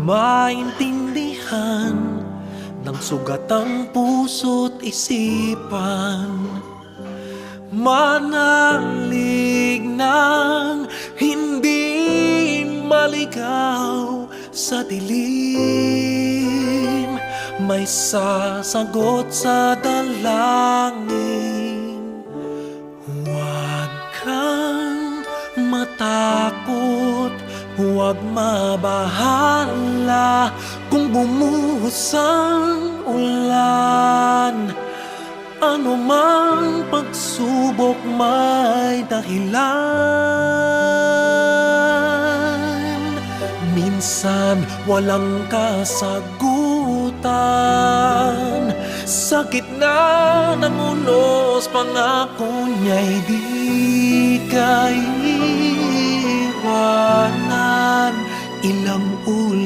maintindihan ng sugat ang puso't isipan. Manalig ng hindi maligaw sa dilim, may sasagot sa dalangin. Huwag kang matakot, huwag mabahala kung bumuhos ang ulan. Ano mang pagsubok may dahilan. Minsan walang kasagutan, sa gitna ng unos pangako niya'y di kaiwanan. Ilang ulit